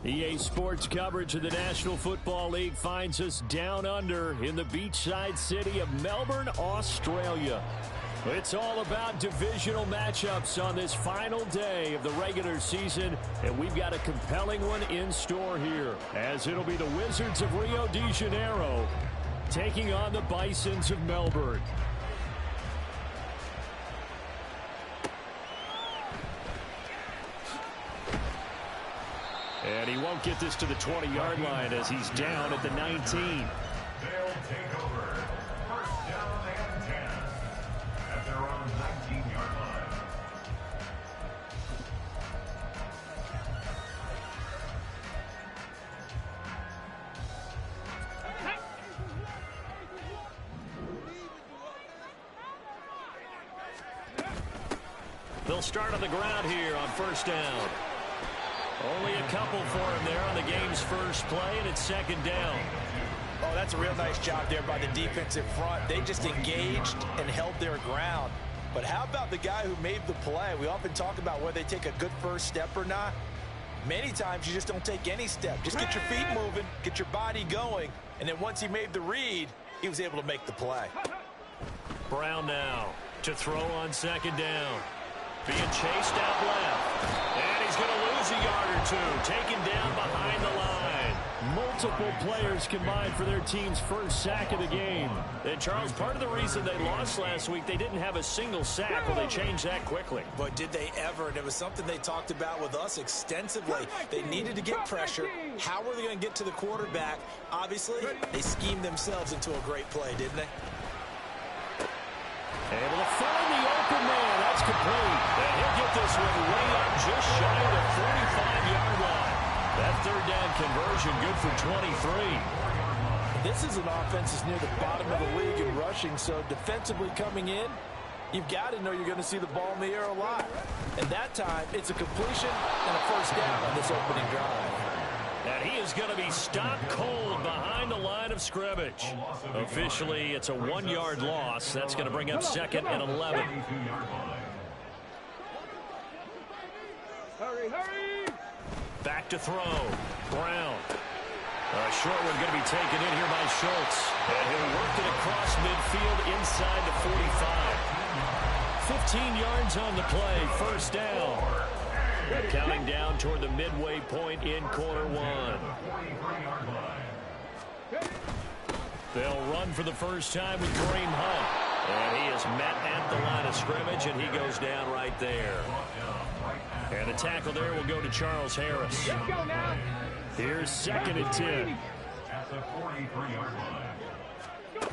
EA Sports coverage of the National Football League finds us down under in the beachside city of Melbourne, Australia. It's all about divisional matchups on this final day of the regular season, and we've got a compelling one in store here, as it'll be the Wizards of Rio de Janeiro taking on the Bisons of Melbourne. And he won't get this to the 20-yard line as he's down at the 19. They'll take over. First down and 10 at their own 19-yard line. They'll start on the ground here on first down. Only a couple for him there on the game's first play, and it's second down. Oh, that's a real nice job there by the defensive front. They just engaged and held their ground. But how about the guy who made the play? We often talk about whether they take a good first step or not. Many times you just don't take any step. Just get your feet moving, get your body going, and then once he made the read, he was able to make the play. Brown now to throw on second down. Being chased out left. And he's going to lose a yard or two. Taken down behind the line. Multiple players combined for their team's first sack of the game. And, Charles, part of the reason they lost last week, they didn't have a single sack. Well, they changed that quickly. But did they ever? And it was something they talked about with us extensively. They needed to get pressure. How were they going to get to the quarterback? Obviously, they schemed themselves into a great play, didn't they? Able to find the open man. That's complete. And he'll get this one way up just shy of the 45-yard line. That third down conversion good for 23. This is an offense that's near the bottom of the league in rushing, so defensively coming in, you've got to know you're going to see the ball in the air a lot. And that time, it's a completion and a first down on this opening drive. And he is going to be stopped cold behind the line of scrimmage. Officially, it's a 1-yard loss. That's going to bring up second and 11. Hurry, hurry! Back to throw. Brown. A short one going to be taken in here by Schultz. And he'll work it across midfield inside the 45. 15 yards on the play. First down. Counting down toward the midway point in quarter one. They'll run for the first time with Kareem Hunt. And he is met at the line of scrimmage, and he goes down right there. And the tackle there will go to Charles Harris. Let's go now. Here's second and 10. At the 43-yard line.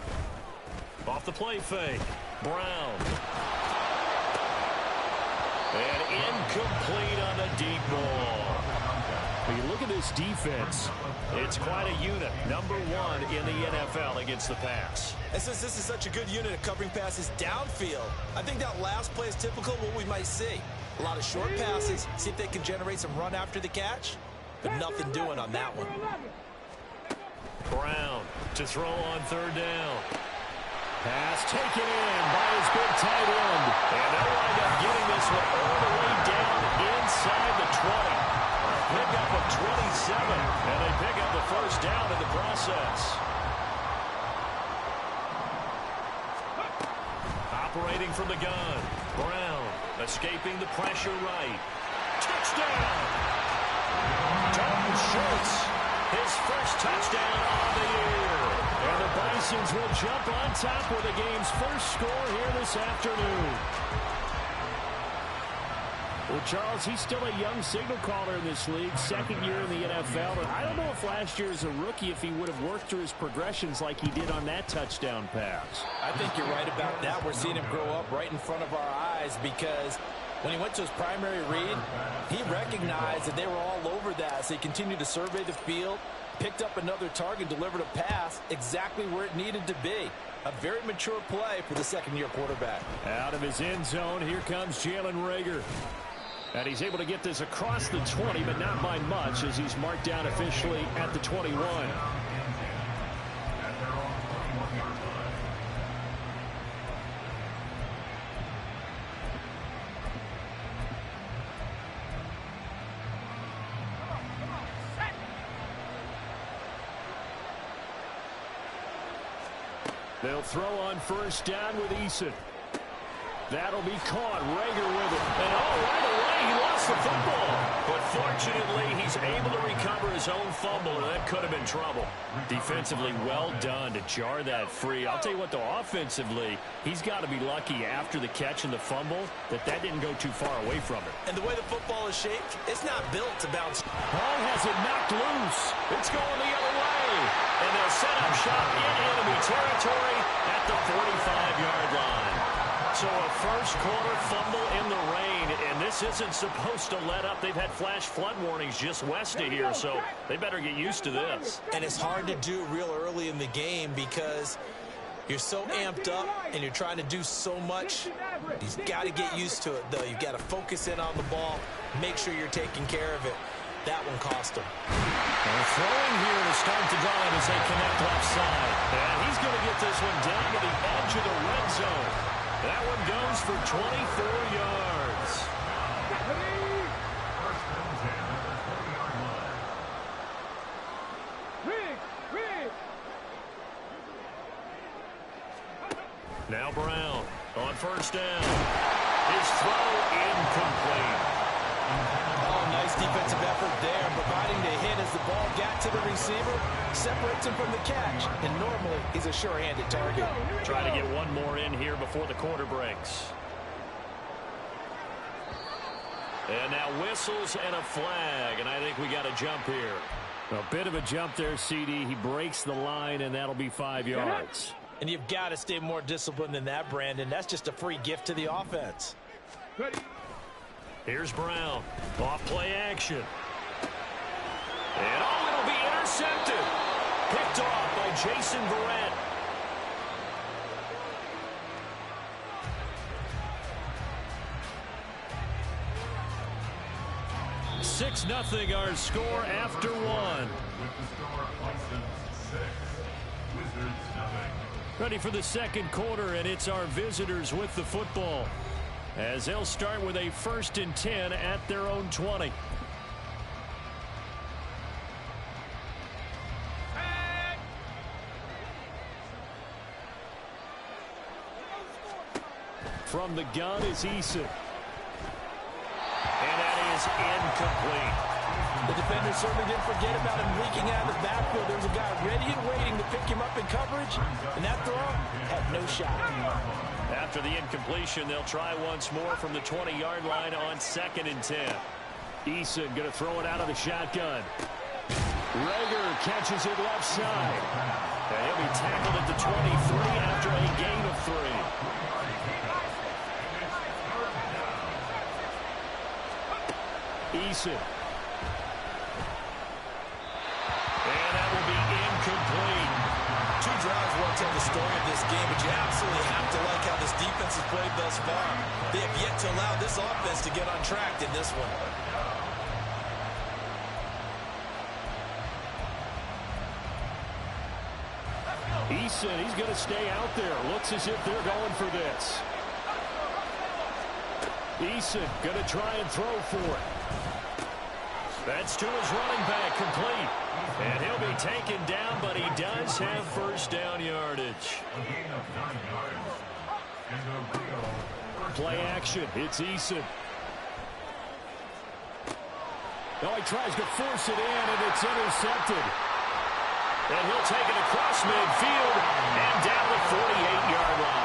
Off the play fake. Brown. And incomplete on the deep ball. When you look at this defense, it's quite a unit. Number one in the NFL against the pass. And since this is such a good unit of covering passes downfield, I think that last play is typical of what we might see. A lot of short passes, see if they can generate some run after the catch, but nothing doing on that one. Brown to throw on third down. Pass taken in by his big tight end. And they'll wind up getting this one all the way down inside the 20. Pick up a 27, and they pick up the first down in the process. Operating from the gun. Brown escaping the pressure right. Touchdown! Dalton Schultz, his first touchdown of the year. And the Bisons will jump on top with the game's first score here this afternoon. Well, Charles, he's still a young signal caller in this league, second year in the NFL. And I don't know if last year as a rookie, if he would have worked through his progressions like he did on that touchdown pass. I think you're right about that. We're seeing him grow up right in front of our eyes because when he went to his primary read, he recognized that they were all over that. So he continued to survey the field, picked up another target, delivered a pass exactly where it needed to be. A very mature play for the second-year quarterback. Out of his end zone, here comes Jalen Reagor. And he's able to get this across the 20, but not by much, as he's marked down officially at the 21. They'll throw on first down with Eason. That'll be caught. Rager with it. And right away, he lost the football. But fortunately, he's able to recover his own fumble, and that could have been trouble. Defensively, well done to jar that free. I'll tell you what, though, offensively, he's got to be lucky after the catch and the fumble that didn't go too far away from it. And the way the football is shaped, it's not built to bounce. Ball has it knocked loose. It's going the other way. And they'll set up shop in enemy territory at the 45-yard line. So a first-quarter fumble in the rain, and this isn't supposed to let up. They've had flash flood warnings just west of here, so they better get used to this. And it's hard to do real early in the game because you're so amped up and you're trying to do so much. You've got to get used to it, though. You've got to focus in on the ball, make sure you're taking care of it. That one cost him. They're throwing here to start the drive as they connect left side. And he's going to get this one down to the edge of the red zone. That one goes for 24 yards. Now Brown on first down. His throw incomplete. Oh, nice defensive effort there, providing the hit as the ball got to the receiver, separates him from the catch, and normally he's a sure-handed target. Try to get one more in here before the quarter breaks. And now whistles and a flag, and I think we got a jump here. A bit of a jump there, CD. He breaks the line, and that'll be 5 yards. And you've got to stay more disciplined than that, Brandon. That's just a free gift to the offense. Here's Brown. Off play action. And it'll be intercepted. Picked off by Jason Verrett. 6-0 our score after one. Ready for the second quarter, and it's our visitors with the football, as they'll start with a 1st and 10 at their own 20. From the gun is Eason. And that is incomplete. The defender certainly didn't forget about him leaking out of the backfield. There was a guy ready and waiting to pick him up in coverage, and that throw had no shot. After the incompletion, they'll try once more from the 20-yard line on 2nd and 10. Eason going to throw it out of the shotgun. Rager catches it left side. And he'll be tackled at the 23 after a gain of 3. Eason. And that will be incomplete. 2 drives won't tell the story of this game, but you absolutely have to like how this defense has played thus far. They have yet to allow this offense to get on track in this one. Eason, he's going to stay out there. Looks as if they're going for this. Eason going to try and throw for it. That's to his running back, complete. And he'll be taken down, but he does have first down yardage. Play action. It's Eason. Oh, he tries to force it in, and it's intercepted. And he'll take it across midfield and down the 48-yard line.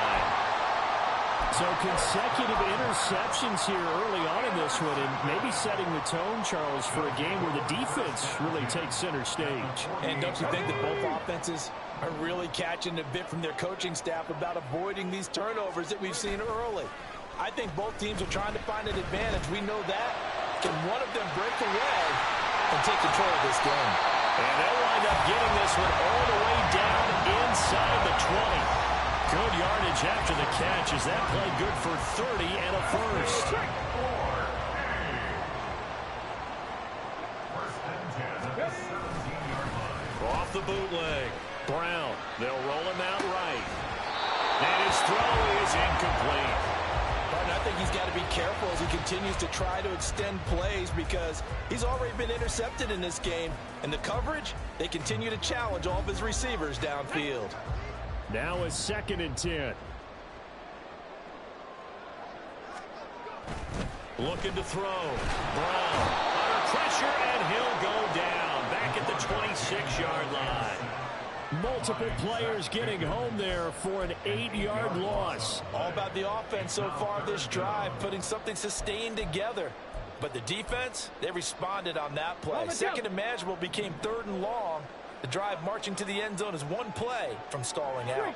So consecutive interceptions here early on in this one, and maybe setting the tone, Charles, for a game where the defense really takes center stage. And don't you think that both offenses are really catching a bit from their coaching staff about avoiding these turnovers that we've seen early? I think both teams are trying to find an advantage. We know that. Can one of them break away and take control of this game? And they'll wind up getting this one all the way down inside the 20. Good yardage after the catch as that played good for 30 and a first. Off the bootleg. Brown. They'll roll him out right. And his throw is incomplete. I think he's got to be careful as he continues to try to extend plays because he's already been intercepted in this game. And the coverage, they continue to challenge all of his receivers downfield. Now a 2nd and 10. Looking to throw. Brown under pressure, and he'll go down back at the 26-yard line. Multiple players getting home there for an 8-yard loss. All about the offense so far this drive, putting something sustained together. But the defense, they responded on that play. 2nd and manageable became 3rd and long. The drive marching to the end zone is one play from stalling out.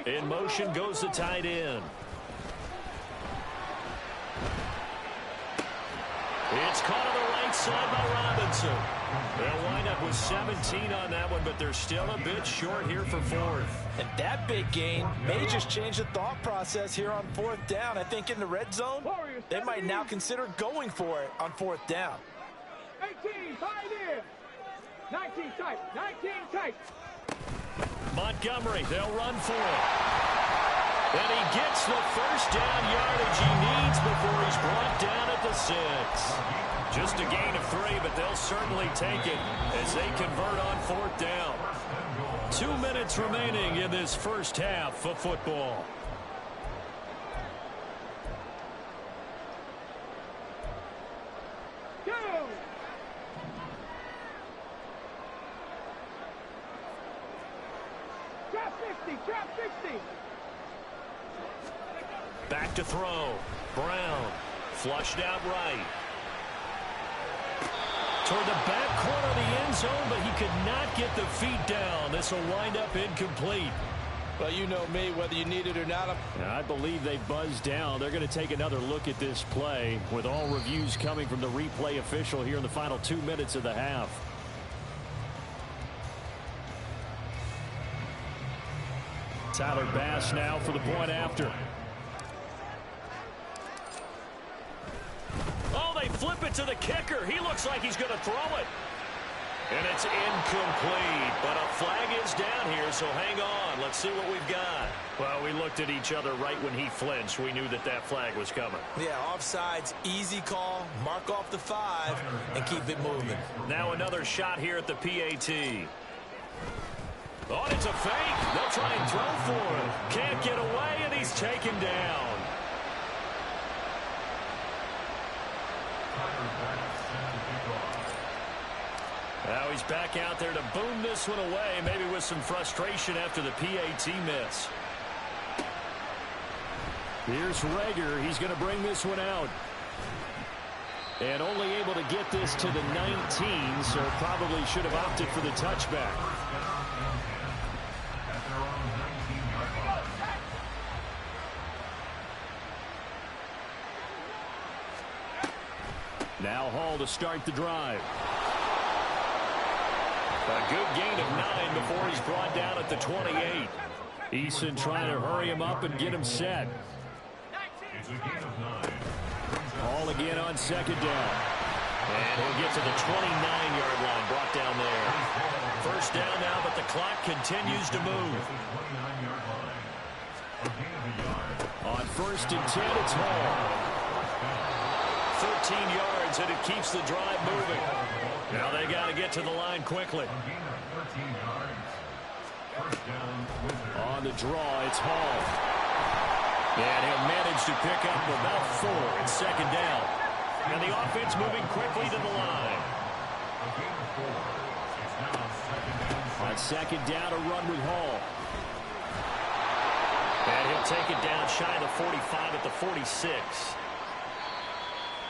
In motion goes the tight end. It's caught on the right side by Robinson. They'll wind up with 17 on that one, but they're still a bit short here for 4th. And that big gain may just change the thought process here on 4th down. I think in the red zone, they might now consider going for it on 4th down. 18, tight end. 19 tight, 19 tight. Montgomery, they'll run for it. And he gets the first down yardage he needs before he's brought down at the 6. Just a gain of 3, but they'll certainly take it as they convert on 4th down. 2 minutes remaining in this first half of football. Go! Trap 60, trap 60. Back to throw. Brown flushed out right. Toward the back corner of the end zone, but he could not get the feet down. This will wind up incomplete. Well, you know me, whether you need it or not. I believe they buzzed down. They're going to take another look at this play with all reviews coming from the replay official here in the final 2 minutes of the half. Tyler Bass now for the point after. Oh, they flip it to the kicker. He looks like he's going to throw it. And it's incomplete, but a flag is down here, so hang on. Let's see what we've got. Well, we looked at each other right when he flinched. We knew that that flag was coming. Yeah, offsides, easy call, mark off the 5, and keep it moving. Now another shot here at the PAT. Oh, it's a fake. They'll try and throw for him. Can't get away, and he's taken down. Now he's back out there to boom this one away, maybe with some frustration after the PAT miss. Here's Rager. He's going to bring this one out. And only able to get this to the 19, so probably should have opted for the touchback. Now Hall to start the drive. A good gain of 9 before he's brought down at the 28. Eason trying to hurry him up and get him set. Hall again on 2nd down. And he'll get to the 29-yard line, brought down there. First down now, but the clock continues to move. On 1st and 10, it's Hall. 13 yards, and it keeps the drive moving. Now they got to get to the line quickly. On the draw, it's Hall. And he'll manage to pick up about 4 at 2nd down. And the offense moving quickly to the line. On 2nd down, a run with Hall. And he'll take it down shy of the 45 at the 46.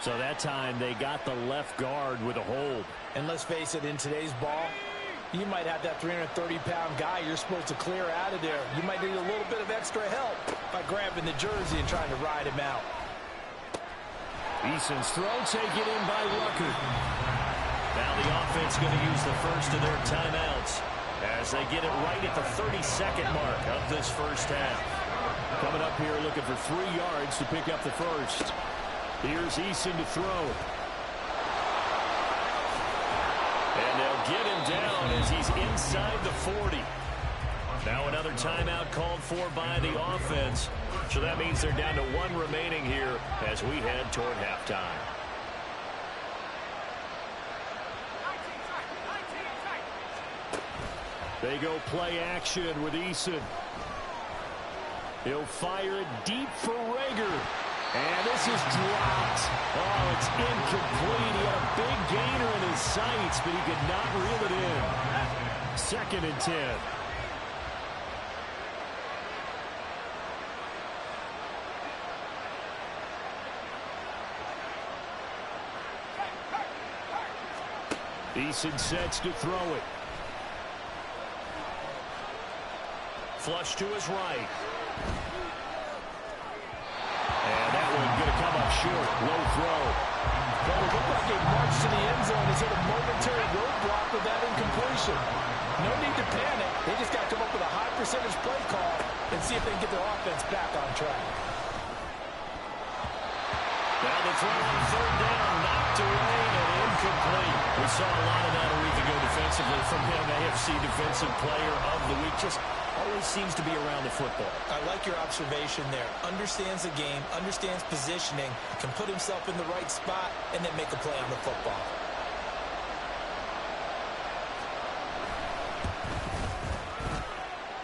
So that time they got the left guard with a hold. And let's face it, in today's ball, you might have that 330-pound guy you're supposed to clear out of there. You might need a little bit of extra help by grabbing the jersey and trying to ride him out. Eason's throw taken in by Rucker. Now the offense going to use the first of their timeouts as they get it right at the 32nd mark of this first half. Coming up here looking for 3 yards to pick up the first. Here's Eason to throw. And they'll get him down as he's inside the 40. Now another timeout called for by the offense. So that means they're down to 1 remaining here as we head toward halftime. They go play action with Eason. He'll fire it deep for Rager. And this is dropped. Oh, it's incomplete. He had a big gainer in his sights, but he could not reel it in. 2nd and 10. Eason sets to throw it. Flush to his right. And that one going to come up short. Low throw. Well, it looked like a march to the end zone. He's hit a momentary roadblock with that incompletion. No need to panic. They just got to come up with a high percentage play call and see if they can get their offense back on track. Now the throw on 3rd down, knocked away and incomplete. We saw a lot of that a week ago defensively from him, AFC Defensive Player of the Week. Just always seems to be around the football. I like your observation there. Understands the game, understands positioning, can put himself in the right spot, and then make a play on the football.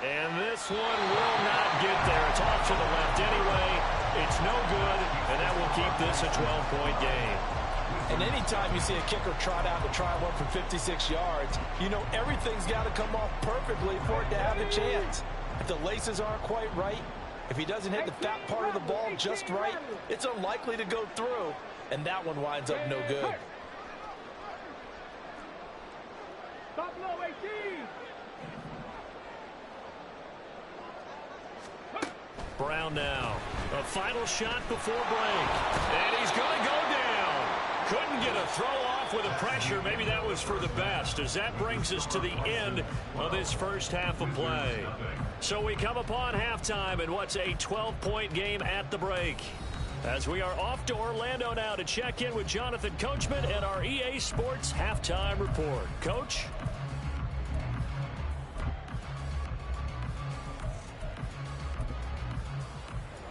And this one will not get there. It's off to the left anyway. It's no good, and that will keep this a 12-point game. And anytime you see a kicker trot out to try one from 56 yards, you know everything's got to come off perfectly for it to have a chance. If the laces aren't quite right, if he doesn't hit the fat part of the ball just right, it's unlikely to go through, and that one winds up no good. Stop low, 18. Brown now. A final shot before break. And he's going to go down. Couldn't get a throw off with the pressure. Maybe that was for the best, as that brings us to the end of this first half of play. So we come upon halftime in what's a 12-point game at the break. As we are off to Orlando now to check in with Jonathan Coachman and our EA Sports Halftime Report. Coach?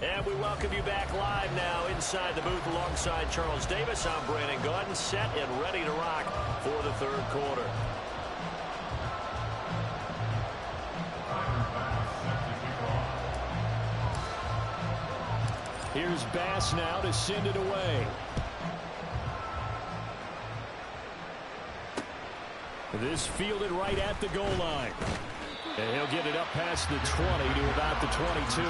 And we welcome you back live now inside the booth alongside Charles Davis. I'm Brandon Gaudin, set and ready to rock for the 3rd quarter. Here's Bass now to send it away. This fielded right at the goal line. And he'll get it up past the 20 to about the 22.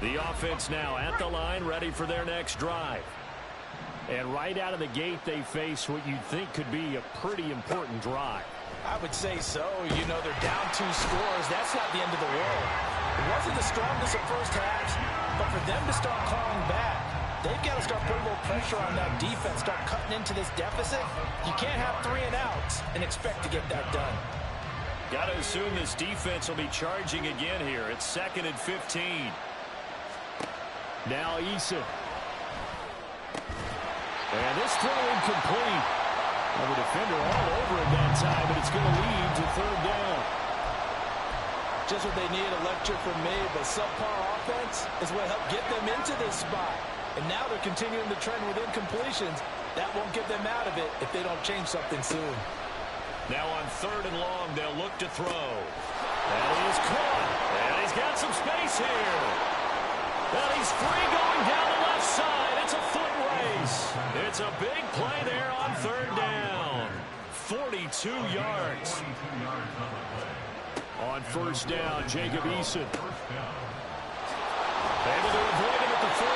The offense now at the line, ready for their next drive. And right out of the gate, they face what you'd think could be a pretty important drive. I would say so. You know, they're down 2 scores. That's not the end of the world. It wasn't the strongest of first halves, but for them to start calling back, they've got to start putting a little pressure on that defense, start cutting into this deficit. You can't have 3 and outs and expect to get that done. Got to assume this defense will be charging again here. It's 2nd and 15. Now Eason. And this throw incomplete. Well, the defender all over it that time, but it's going to lead to 3rd down. Just what they need, a lecture from me, but subpar offense is what helped get them into this spot. And now they're continuing the trend with incompletions. That won't get them out of it if they don't change something soon. Now on 3rd and long, they'll look to throw. And he's caught. And he's got some space here. And he's free going down the left side. It's a foot race. It's a big play there on 3rd down. 42 yards. On 1st down, Jacob Eason. Able to avoid him at the 40.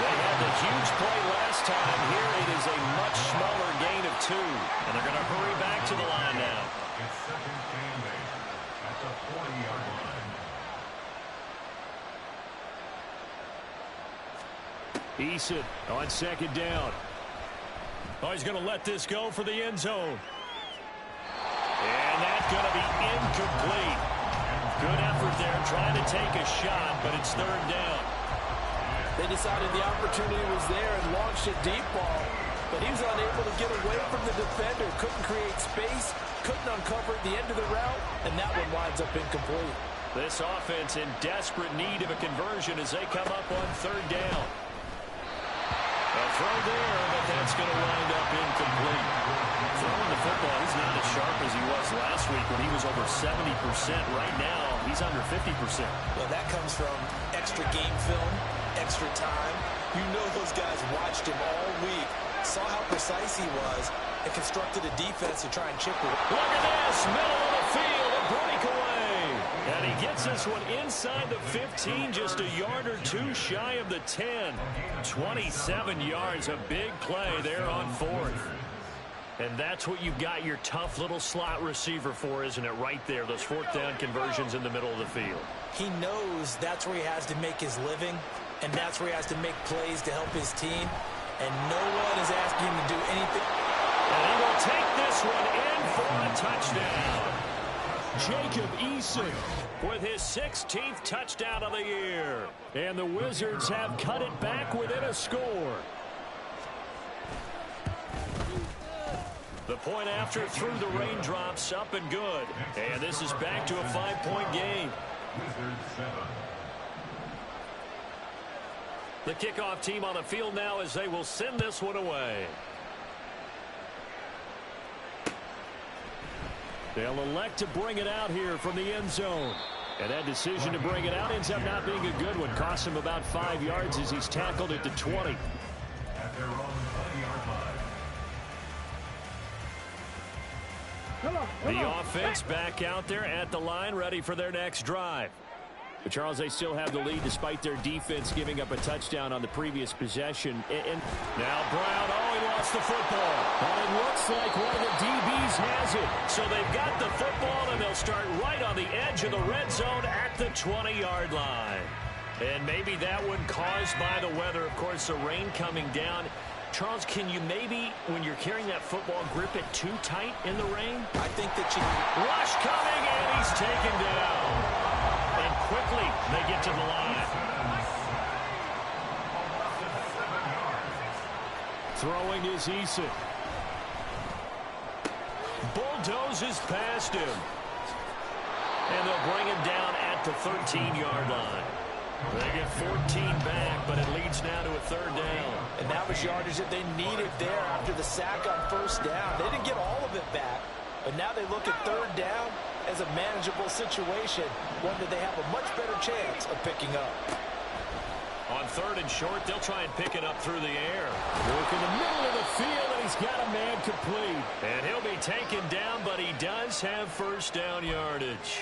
They had the huge play last time. Here it is a much smaller gain of 2. And they're going to hurry back to the line now. It's 2nd and 8 at the 40-yard line. Eason on 2nd down. Oh, he's going to let this go for the end zone. And that's going to be incomplete. Good effort there trying to take a shot, but it's 3rd down. They decided the opportunity was there and launched a deep ball, but he was unable to get away from the defender. Couldn't create space, couldn't uncover the end of the route, and that one winds up incomplete. This offense in desperate need of a conversion as they come up on third down. A throw there, but that's going to wind up incomplete. Throwing the football, he's not as sharp as he was last week when he was over 70%. Right now, he's under 50%. Well, that comes from extra game film, extra time. You know those guys watched him all week, saw how precise he was, and constructed a defense to try and chip away. Look at this, middle of the field, a breakaway. And he gets this one inside the 15, just a yard or two shy of the 10. 27 yards, a big play there on fourth. And that's what you've got your tough little slot receiver for, isn't it? Right there, those fourth down conversions in the middle of the field. He knows that's where he has to make his living, and that's where he has to make plays to help his team. And no one is asking him to do anything. And he will take this one in for a touchdown. Jacob Eason with his 16th touchdown of the year. And the Wizards have cut it back within a score. The point after through the raindrops, up and good. And this is back to a 5-point game. The kickoff team on the field now as they will send this one away. They'll elect to bring it out here from the end zone. And that decision to bring it out ends up not being a good one. Costs him about 5 yards as he's tackled at the 20. At their own 20-yard line. The offense back out there at the line, ready for their next drive. But Charles, they still have the lead despite their defense giving up a touchdown on the previous possession. And now Brown, he lost the football. But it looks like one of the DBs has it. So they've got the football, and they'll start right on the edge of the red zone at the 20-yard line. And maybe that one caused by the weather. Of course, the rain coming down. Charles, can you maybe, when you're carrying that football, grip it too tight in the rain? I think that you... Rush coming, and he's taken down. And quickly, they get to the line. Throwing is Eason. Bulldozes past him. And they'll bring him down at the 13-yard line. They get 14 back, but it leads now to a third down. And that was yardage that they needed there after the sack on first down. They didn't get all of it back, but now they look at third down as a manageable situation, one that they have a much better chance of picking up. On third and short, they'll try and pick it up through the air. Look in the middle of the field, and he's got a man complete. And he'll be taken down, but he does have first down yardage.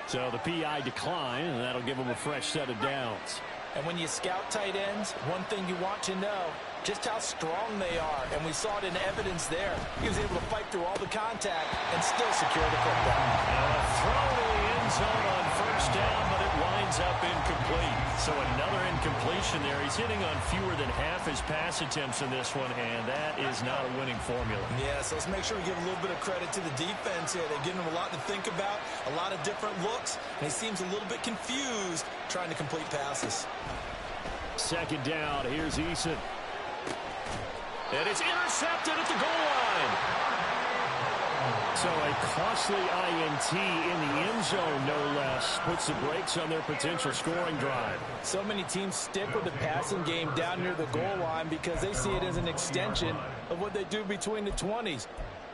So the PI decline, and that'll give him a fresh set of downs. And when you scout tight ends, one thing you want to know, just how strong they are. And we saw it in evidence there. He was able to fight through all the contact and still secure the football. And a throw to the end zone on first down, but it winds up incomplete. So another incompletion there. He's hitting on fewer than half his pass attempts in this one, and that is not a winning formula. Yeah, so let's make sure we give a little bit of credit to the defense here. They're giving him a lot to think about, a lot of different looks, and he seems a little bit confused trying to complete passes. Second down, here's Eason. And it's intercepted at the goal line. So a costly INT in the end zone, no less, puts the brakes on their potential scoring drive. So many teams stick with the passing game down near the goal line because they see it as an extension of what they do between the 20s.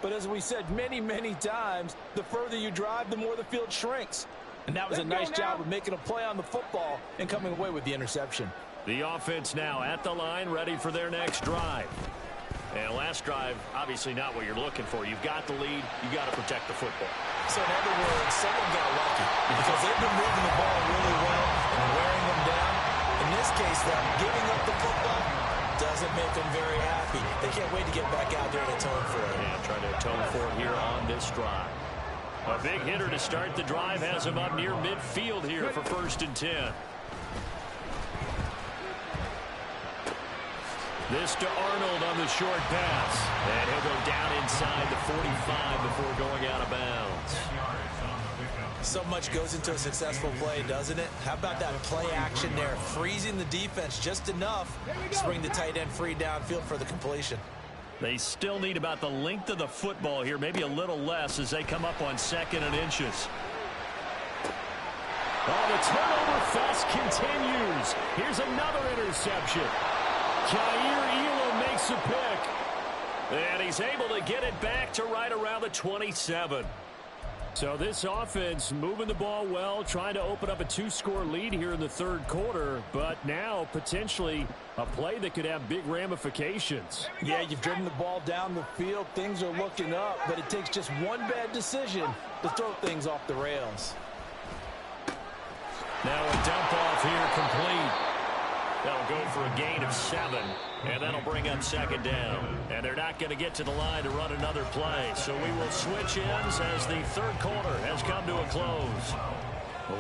But as we said many, many times, the further you drive, the more the field shrinks. And that was a nice job of making a play on the football and coming away with the interception. The offense now at the line, ready for their next drive. And last drive, obviously not what you're looking for. You've got the lead. You've got to protect the football. So in other words, someone got lucky because they've been moving the ball really well and wearing them down. In this case, them giving up the football doesn't make them very happy. They can't wait to get back out there and atone for it. Yeah, trying to atone for it here on this drive. A big hitter to start the drive has him up near midfield here for 1st and 10. This to Arnold on the short pass. And he'll go down inside the 45 before going out of bounds. So much goes into a successful play, doesn't it? How about that play action there? Freezing the defense just enough to bring the tight end free downfield for the completion. They still need about the length of the football here, maybe a little less as they come up on 2nd and inches. Oh, the turnover fest continues. Here's another interception. Kaiir Elam makes a pick. And he's able to get it back to right around the 27. So this offense moving the ball well, trying to open up a 2-score lead here in the third quarter, but now potentially a play that could have big ramifications. Yeah, you've driven the ball down the field. Things are looking up, but it takes just one bad decision to throw things off the rails. Now a dump off here complete. That'll go for a gain of 7, and that'll bring up second down. And they're not going to get to the line to run another play, so we will switch ends as the third quarter has come to a close.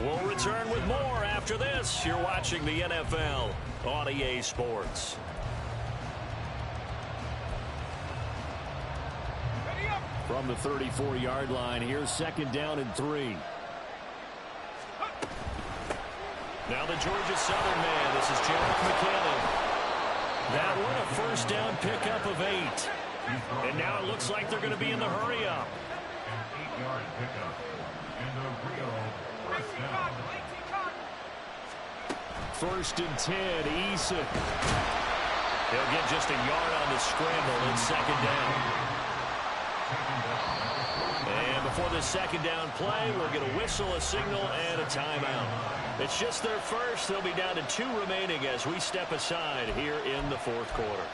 We'll return with more after this. You're watching the NFL on EA Sports. From the 34-yard line, here's second down and 3. Now the Georgia Southern man, this is Jarek McKinnon. That one a first down pickup of 8. And now it looks like they're going to be in the hurry-up. An 8-yard pickup. And a real first down. First and 10, Eason. He'll get just a yard on the scramble in second down. And before the second down play, we'll get a whistle, a signal, and a timeout. It's just their first. They'll be down to 2 remaining as we step aside here in the fourth quarter.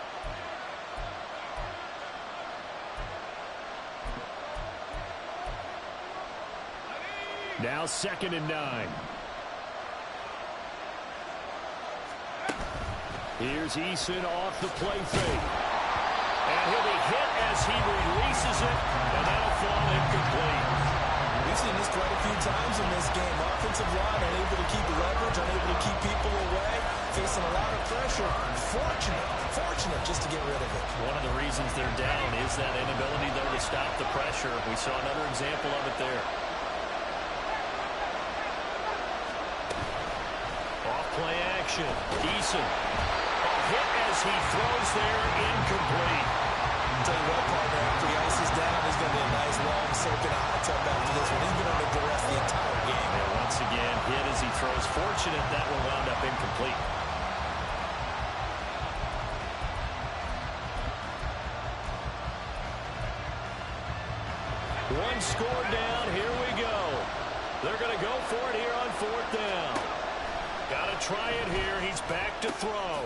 Now second and 9. Here's Eason off the play fake. And he'll be hit as he releases it, and that'll fall incomplete. We've seen this quite a few times in this game. Offensive line unable to keep leverage, unable to keep people away, facing a lot of pressure. Fortunate just to get rid of it. One of the reasons they're down is that inability, though, to stop the pressure. We saw another example of it there. Off play action. Eason. Hit as he throws there, incomplete. I'll tell you what, partner, after the ice is down, there's going to be a nice long soak in a hot tub after this one. He's been under duress the entire game. And once again, hit as he throws. Fortunate that one wound up incomplete. One score down, here we go. They're going to go for it here on fourth down. Got to try it here. He's back to throw.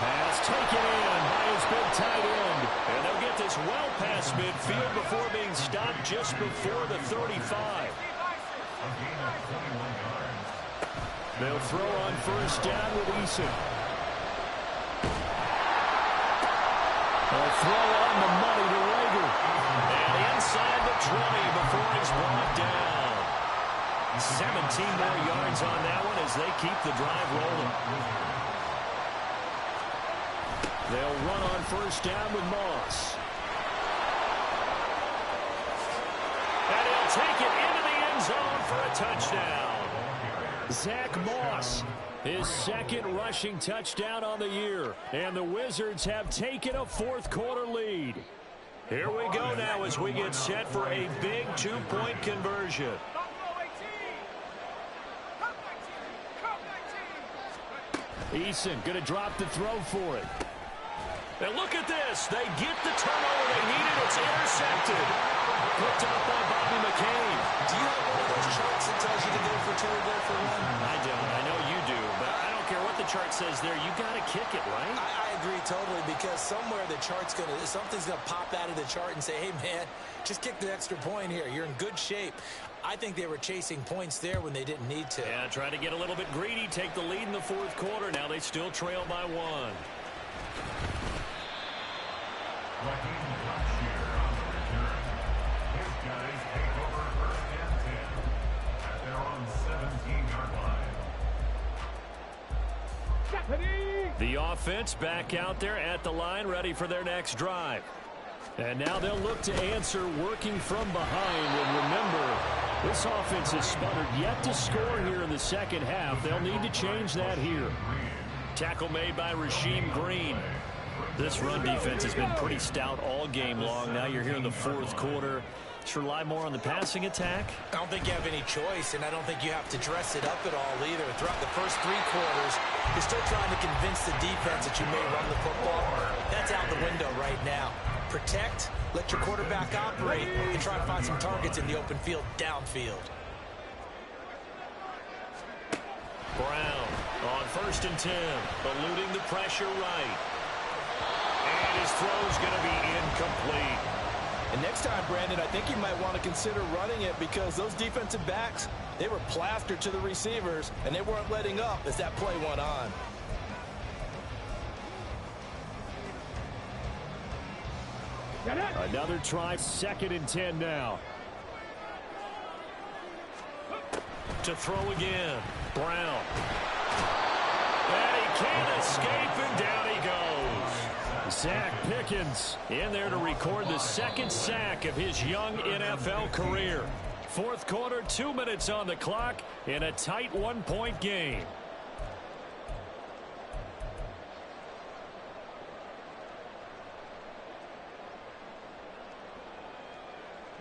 Pass taken in by his big tight end. And they'll get this well past midfield before being stopped just before the 35. They'll throw on first down with Eason. They'll throw on the money to Rager. And inside the 20 before he's brought down. 17 more yards on that one as they keep the drive rolling. They'll run on first down with Moss. And he'll take it into the end zone for a touchdown. Zach Moss, his second rushing touchdown on the year. And the Wizards have taken a fourth quarter lead. Here we go now as we get set for a big 2-point conversion. Eason going to drop the throw for it. And look at this. They get the turnover they needed. It's intercepted. Picked up by Bobby McCain. Do you have one of those charts that tells you to go for 2 or go for 1? I don't. I know you do. But I don't care what the chart says there. You got to kick it, right? I agree totally, because somewhere the chart's going to, something's going to pop out of the chart and say, hey, man, just kick the extra point here. You're in good shape. I think they were chasing points there when they didn't need to. Yeah, try to get a little bit greedy, take the lead in the fourth quarter. Now they still trail by 1. His guys take over first and 10 at their own 17-yard line. The offense back out there at the line, ready for their next drive. And now they'll look to answer working from behind. And remember, this offense has sputtered yet to score here in the second half. They'll need to change that here. Tackle made by Rasheem Green. This run defense has been pretty stout all game long. Now you're here in the fourth quarter. Just rely more on the passing attack? I don't think you have any choice, and I don't think you have to dress it up at all either. Throughout the first 3 quarters, you're still trying to convince the defense that you may run the football. That's out the window right now. Protect, let your quarterback operate, and try to find some targets in the open field downfield. Brown on 1st and 10, eluding the pressure right. And his throw's going to be incomplete. And next time, Brandon, I think you might want to consider running it because those defensive backs, they were plastered to the receivers, and they weren't letting up as that play went on. Another try, 2nd and 10 now. To throw again, Brown. And he can't escape, and down he goes. Zach Pickens in there to record the 2nd sack of his young NFL career. 4th quarter, 2 minutes on the clock in a tight 1-point game.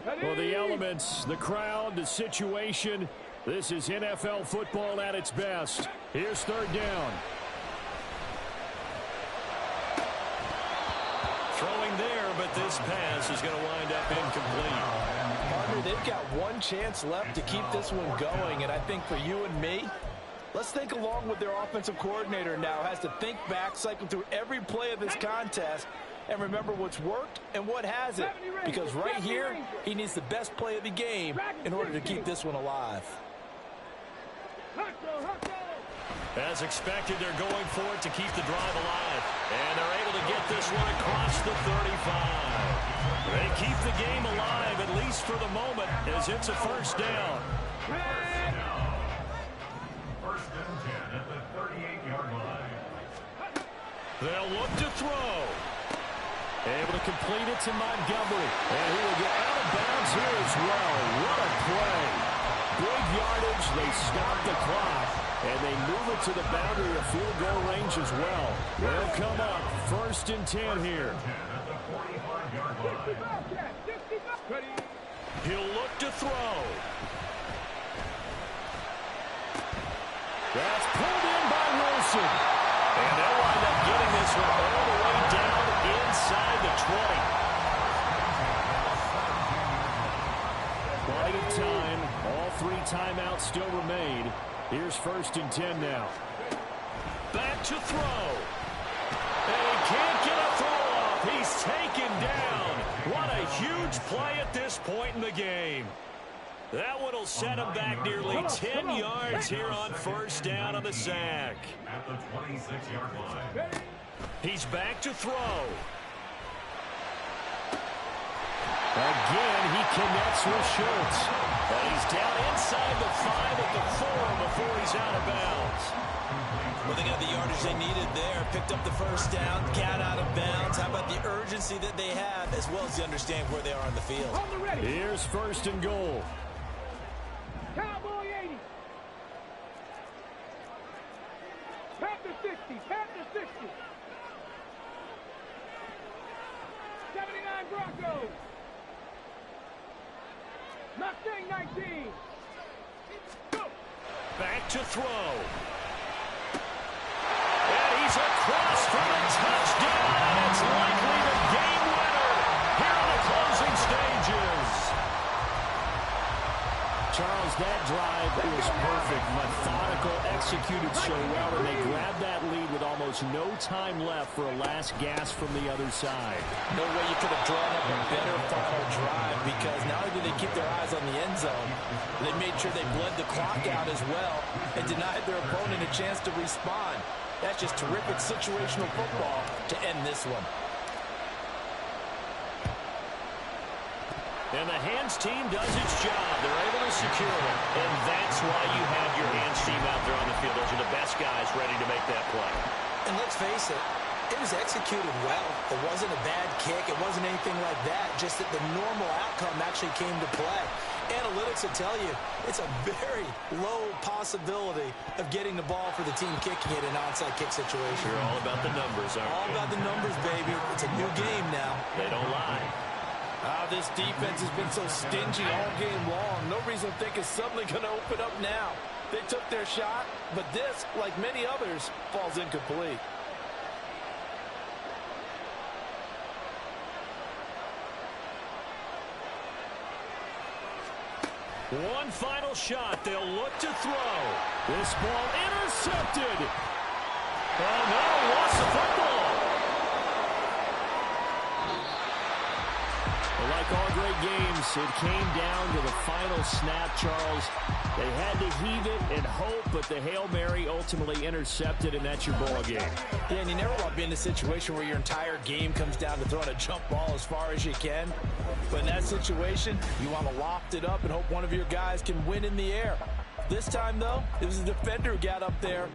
Well, the elements, the crowd, the situation, this is NFL football at its best. Here's 3rd down. Throwing there, but this pass is going to wind up incomplete. Partner, they've got one chance left to keep this one going, and I think for you and me, let's think along with their offensive coordinator now. Has to think back, cycle through every play of this contest, and remember what's worked and what hasn't. Because right here, he needs the best play of the game in order to keep this one alive. As expected, they're going for it to keep the drive alive. And they're able to get this one across the 35. They keep the game alive, at least for the moment, as it's a 1st down. 1st and 10 at the 38-yard line. They'll look to throw. Able to complete it to Montgomery. And he will get out of bounds here as well. What a play. Big yardage. They stop the clock. And they move it to the boundary of field goal range as well. They'll come up 1st and 10 here. He'll look to throw. That's pulled in by Wilson. And they'll wind up getting this one all the way down inside the 20. Plenty of time. All 3 timeouts still remain. Here's 1st and 10 now. Back to throw. And he can't get a throw off. He's taken down. What a huge play at this point in the game. That one will set him back nearly 10 yards here on 1st down on the sack. At the 26-yard line. He's back to throw. Again, he connects with Schultz. And he's down inside the 5 at the 4 before he's out of bounds. Well, they got the yardage they needed there. Picked up the 1st down, got out of bounds. How about the urgency that they have, as well as they understand where they are on the field. Here's 1st and goal. Cowboy 80. Panther 60. Panther 60. 79 Broncos. Mustang 19. Go. Back to throw. And he's across for the touchdown. And it's likely the game winner here in the closing stages. Charles, that drive was perfect. Methodical, executed so well, and they grabbed that lead with almost no time left for a last gasp from the other side. No way you could have drawn up a better final drive, because not only did they keep their eyes on the end zone, they made sure they bled the clock out as well and denied their opponent a chance to respond. That's just terrific situational football to end this one. And the hands team does its job. They're able to secure it. And that's why you have your hands team out there on the field. Those are the best guys ready to make that play. And let's face it, it was executed well. It wasn't a bad kick. It wasn't anything like that. Just that the normal outcome actually came to play. Analytics will tell you it's a very low possibility of getting the ball for the team kicking it in an onside kick situation. You're all about the numbers, aren't you? All about the numbers, baby. It's a new game now. They don't lie. This defense has been so stingy all game long. No reason to think it's suddenly going to open up now. They took their shot, but this, like many others, falls incomplete. One final shot. They'll look to throw. This ball intercepted. Oh, no, lost the football. Well, like all great games, it came down to the final snap, Charles. They had to heave it and hope, but the Hail Mary ultimately intercepted, and that's your ball game. Yeah, and you never want to be in a situation where your entire game comes down to throwing a jump ball as far as you can. But in that situation, you want to loft it up and hope one of your guys can win in the air. This time, though, it was the defender who got up there